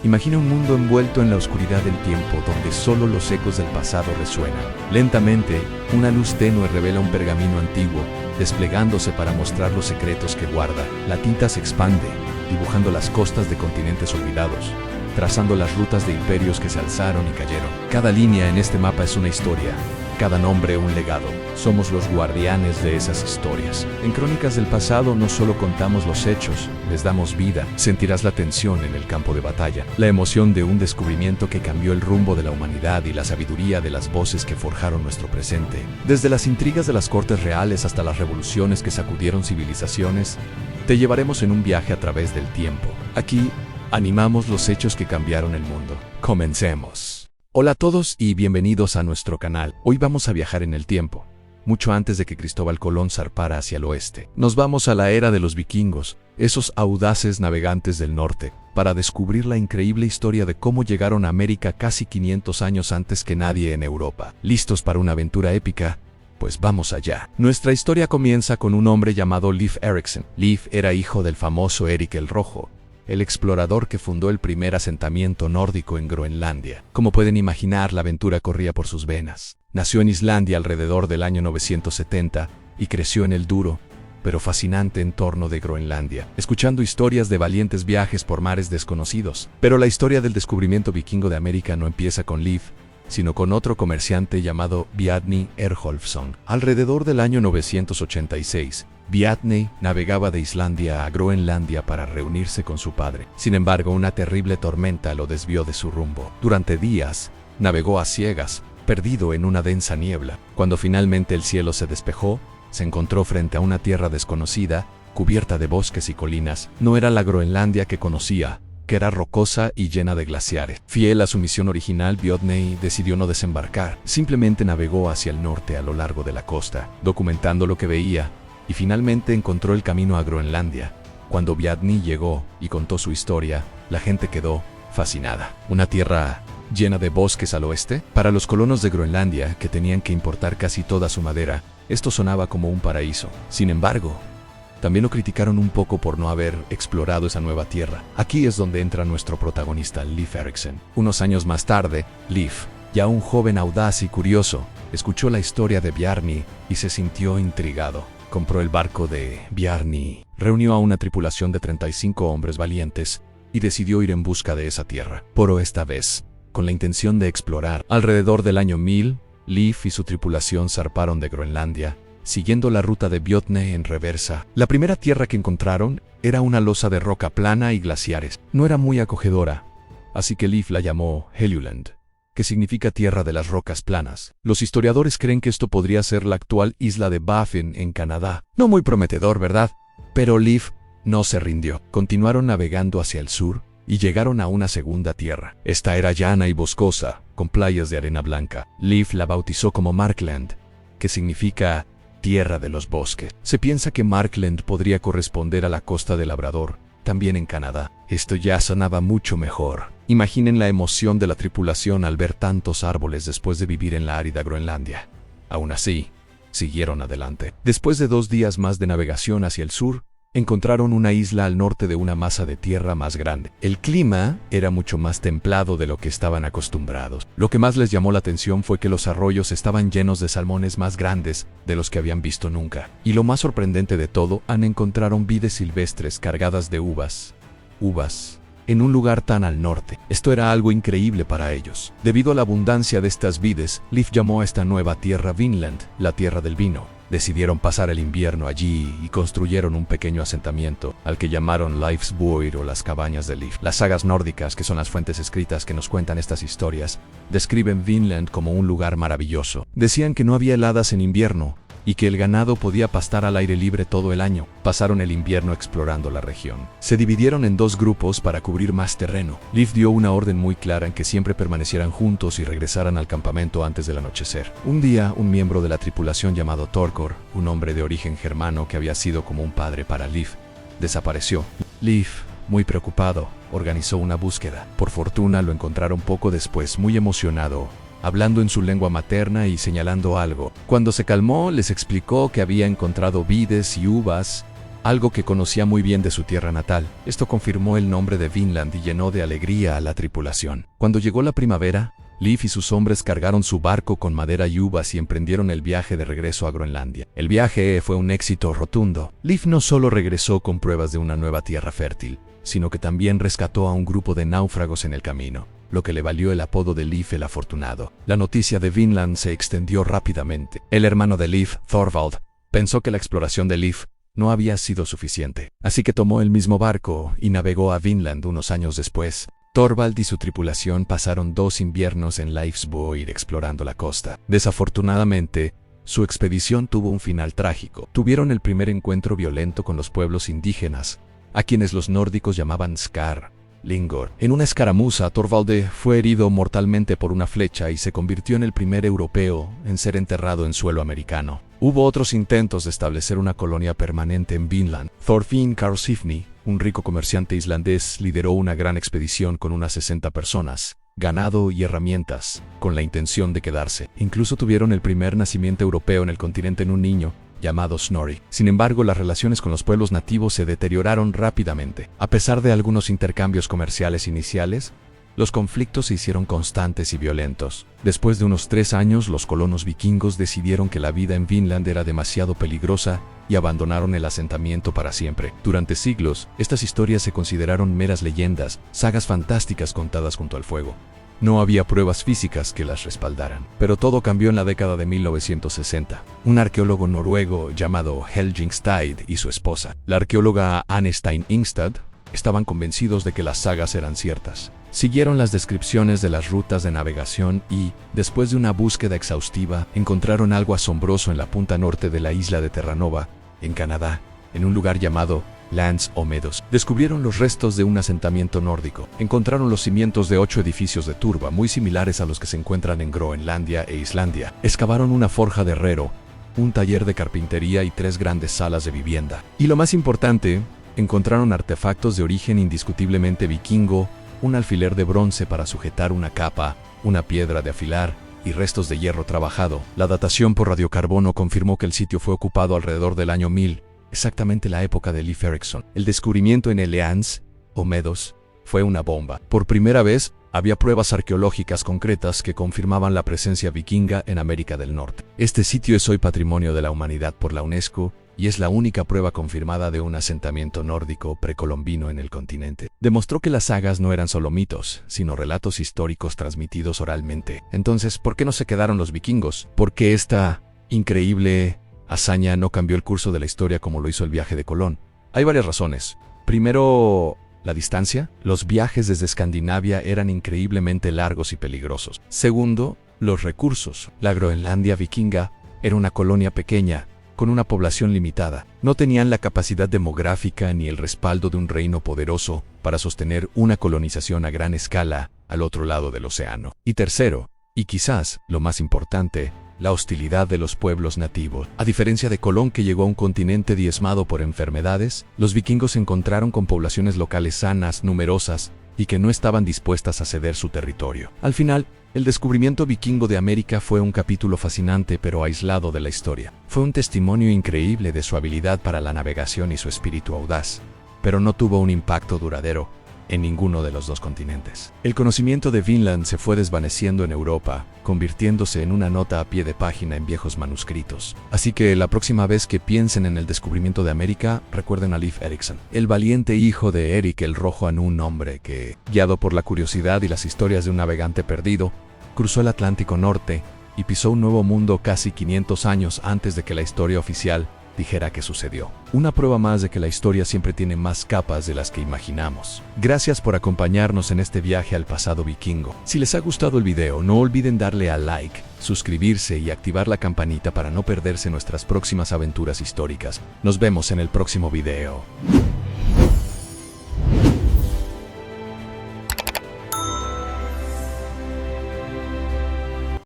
Imagina un mundo envuelto en la oscuridad del tiempo donde solo los ecos del pasado resuenan. Lentamente, una luz tenue revela un pergamino antiguo, desplegándose para mostrar los secretos que guarda. La tinta se expande, dibujando las costas de continentes olvidados, trazando las rutas de imperios que se alzaron y cayeron. Cada línea en este mapa es una historia, cada nombre un legado. Somos los guardianes de esas historias. En Crónicas del Pasado no solo contamos los hechos, les damos vida. Sentirás la tensión en el campo de batalla, la emoción de un descubrimiento que cambió el rumbo de la humanidad y la sabiduría de las voces que forjaron nuestro presente. Desde las intrigas de las cortes reales hasta las revoluciones que sacudieron civilizaciones, te llevaremos en un viaje a través del tiempo. Aquí, animamos los hechos que cambiaron el mundo. Comencemos. Hola a todos y bienvenidos a nuestro canal. Hoy vamos a viajar en el tiempo, mucho antes de que Cristóbal Colón zarpara hacia el oeste. Nos vamos a la era de los vikingos, esos audaces navegantes del norte, para descubrir la increíble historia de cómo llegaron a América casi 500 años antes que nadie en Europa. ¿Listos para una aventura épica? Pues vamos allá. Nuestra historia comienza con un hombre llamado Leif Erikson. Leif era hijo del famoso Erik el Rojo, el explorador que fundó el primer asentamiento nórdico en Groenlandia. Como pueden imaginar, la aventura corría por sus venas. Nació en Islandia alrededor del año 970 y creció en el duro, pero fascinante entorno de Groenlandia, escuchando historias de valientes viajes por mares desconocidos. Pero la historia del descubrimiento vikingo de América no empieza con Leif, sino con otro comerciante llamado Bjarni Erjolfsson. Alrededor del año 986, Bjarni navegaba de Islandia a Groenlandia para reunirse con su padre. Sin embargo, una terrible tormenta lo desvió de su rumbo. Durante días, navegó a ciegas, perdido en una densa niebla. Cuando finalmente el cielo se despejó, se encontró frente a una tierra desconocida, cubierta de bosques y colinas. No era la Groenlandia que conocía, que era rocosa y llena de glaciares. Fiel a su misión original, Bjarni decidió no desembarcar. Simplemente navegó hacia el norte a lo largo de la costa, documentando lo que veía, y finalmente encontró el camino a Groenlandia. Cuando Bjarni llegó y contó su historia, la gente quedó fascinada. Una tierra llena de bosques al oeste. Para los colonos de Groenlandia, que tenían que importar casi toda su madera, esto sonaba como un paraíso. Sin embargo, también lo criticaron un poco por no haber explorado esa nueva tierra. Aquí es donde entra nuestro protagonista, Leif Erikson. Unos años más tarde, Leif, ya un joven audaz y curioso, escuchó la historia de Bjarni y se sintió intrigado. Compró el barco de Bjarni, reunió a una tripulación de 35 hombres valientes y decidió ir en busca de esa tierra. Pero esta vez, con la intención de explorar. Alrededor del año 1000, Leif y su tripulación zarparon de Groenlandia, siguiendo la ruta de Bjarni en reversa. La primera tierra que encontraron era una losa de roca plana y glaciares. No era muy acogedora, así que Leif la llamó Helluland, que significa tierra de las rocas planas. Los historiadores creen que esto podría ser la actual isla de Baffin en Canadá. No muy prometedor, ¿verdad? Pero Leif no se rindió. Continuaron navegando hacia el sur y llegaron a una segunda tierra. Esta era llana y boscosa, con playas de arena blanca. Leif la bautizó como Markland, que significa tierra de los bosques. Se piensa que Markland podría corresponder a la costa de Labrador, también en Canadá. Esto ya sonaba mucho mejor. Imaginen la emoción de la tripulación al ver tantos árboles después de vivir en la árida Groenlandia. Aún así, siguieron adelante. Después de 2 días más de navegación hacia el sur, encontraron una isla al norte de una masa de tierra más grande. El clima era mucho más templado de lo que estaban acostumbrados. Lo que más les llamó la atención fue que los arroyos estaban llenos de salmones más grandes de los que habían visto nunca. Y lo más sorprendente de todo, encontraron vides silvestres cargadas de uvas, en un lugar tan al norte. Esto era algo increíble para ellos. Debido a la abundancia de estas vides, Leif llamó a esta nueva tierra Vinland, la tierra del vino. Decidieron pasar el invierno allí y construyeron un pequeño asentamiento, al que llamaron Leif's Buir o las cabañas de Leif. Las sagas nórdicas, que son las fuentes escritas que nos cuentan estas historias, describen Vinland como un lugar maravilloso. Decían que no había heladas en invierno, y que el ganado podía pastar al aire libre todo el año. Pasaron el invierno explorando la región. Se dividieron en 2 grupos para cubrir más terreno. Leif dio una orden muy clara en que siempre permanecieran juntos y regresaran al campamento antes del anochecer. Un día, un miembro de la tripulación llamado Thorkor, un hombre de origen germano que había sido como un padre para Leif, desapareció. Leif, muy preocupado, organizó una búsqueda. Por fortuna lo encontraron poco después, muy emocionado, hablando en su lengua materna y señalando algo. Cuando se calmó, les explicó que había encontrado vides y uvas algo que conocía muy bien de su tierra natal. Esto confirmó el nombre de Vinland y llenó de alegría a la tripulación. Cuando llegó la primavera, Leif y sus hombres cargaron su barco con madera y uvas y emprendieron el viaje de regreso a Groenlandia. El viaje fue un éxito rotundo. Leif no solo regresó con pruebas de una nueva tierra fértil, sino que también rescató a un grupo de náufragos en el camino, lo que le valió el apodo de Leif el Afortunado. La noticia de Vinland se extendió rápidamente. El hermano de Leif, Thorvald, pensó que la exploración de Leif no había sido suficiente, así que tomó el mismo barco y navegó a Vinland unos años después. Thorvald y su tripulación pasaron 2 inviernos en Leifsbuir explorando la costa. Desafortunadamente, su expedición tuvo un final trágico. Tuvieron el primer encuentro violento con los pueblos indígenas, a quienes los nórdicos llamaban Skar, Lingor. En una escaramuza, Thorvald fue herido mortalmente por una flecha y se convirtió en el primer europeo en ser enterrado en suelo americano. Hubo otros intentos de establecer una colonia permanente en Vinland. Thorfinn Karlsefni, un rico comerciante islandés, lideró una gran expedición con unas 60 personas, ganado y herramientas, con la intención de quedarse. Incluso tuvieron el primer nacimiento europeo en el continente en un niño, llamado Snorri. Sin embargo, las relaciones con los pueblos nativos se deterioraron rápidamente. A pesar de algunos intercambios comerciales iniciales, los conflictos se hicieron constantes y violentos. Después de unos 3 años, los colonos vikingos decidieron que la vida en Vinland era demasiado peligrosa y abandonaron el asentamiento para siempre. Durante siglos, estas historias se consideraron meras leyendas, sagas fantásticas contadas junto al fuego. No había pruebas físicas que las respaldaran. Pero todo cambió en la década de 1960. Un arqueólogo noruego llamado Helging Stide y su esposa, la arqueóloga Anne Stein Ingstad, estaban convencidos de que las sagas eran ciertas. Siguieron las descripciones de las rutas de navegación y, después de una búsqueda exhaustiva, encontraron algo asombroso en la punta norte de la isla de Terranova, en Canadá, en un lugar llamado Lands o Meadows. Descubrieron los restos de un asentamiento nórdico. Encontraron los cimientos de 8 edificios de turba, muy similares a los que se encuentran en Groenlandia e Islandia. Excavaron una forja de herrero, un taller de carpintería y 3 grandes salas de vivienda. Y lo más importante, encontraron artefactos de origen indiscutiblemente vikingo, un alfiler de bronce para sujetar una capa, una piedra de afilar y restos de hierro trabajado. La datación por radiocarbono confirmó que el sitio fue ocupado alrededor del año 1000, exactamente la época de Leif Erikson. El descubrimiento en el Lands o Meadows fue una bomba. Por primera vez, había pruebas arqueológicas concretas que confirmaban la presencia vikinga en América del Norte. Este sitio es hoy Patrimonio de la Humanidad por la UNESCO y es la única prueba confirmada de un asentamiento nórdico precolombino en el continente. Demostró que las sagas no eran solo mitos, sino relatos históricos transmitidos oralmente. Entonces, ¿por qué no se quedaron los vikingos? ¿Por qué esta increíble hazaña no cambió el curso de la historia como lo hizo el viaje de Colón? Hay varias razones. Primero, la distancia. Los viajes desde Escandinavia eran increíblemente largos y peligrosos. Segundo, los recursos. La Groenlandia vikinga era una colonia pequeña, con una población limitada. No tenían la capacidad demográfica ni el respaldo de un reino poderoso para sostener una colonización a gran escala al otro lado del océano. Y tercero, y quizás lo más importante, la hostilidad de los pueblos nativos. A diferencia de Colón, que llegó a un continente diezmado por enfermedades, los vikingos se encontraron con poblaciones locales sanas, numerosas, y que no estaban dispuestas a ceder su territorio. Al final, el descubrimiento vikingo de América fue un capítulo fascinante pero aislado de la historia. Fue un testimonio increíble de su habilidad para la navegación y su espíritu audaz, pero no tuvo un impacto duradero en ninguno de los 2 continentes. El conocimiento de Vinland se fue desvaneciendo en Europa, convirtiéndose en una nota a pie de página en viejos manuscritos. Así que la próxima vez que piensen en el descubrimiento de América, recuerden a Leif Erikson, el valiente hijo de Eric el Rojo Anu, un hombre que, guiado por la curiosidad y las historias de un navegante perdido, cruzó el Atlántico Norte y pisó un nuevo mundo casi 500 años antes de que la historia oficial dijera que sucedió. Una prueba más de que la historia siempre tiene más capas de las que imaginamos. Gracias por acompañarnos en este viaje al pasado vikingo. Si les ha gustado el video, no olviden darle a like, suscribirse y activar la campanita para no perderse nuestras próximas aventuras históricas. Nos vemos en el próximo video.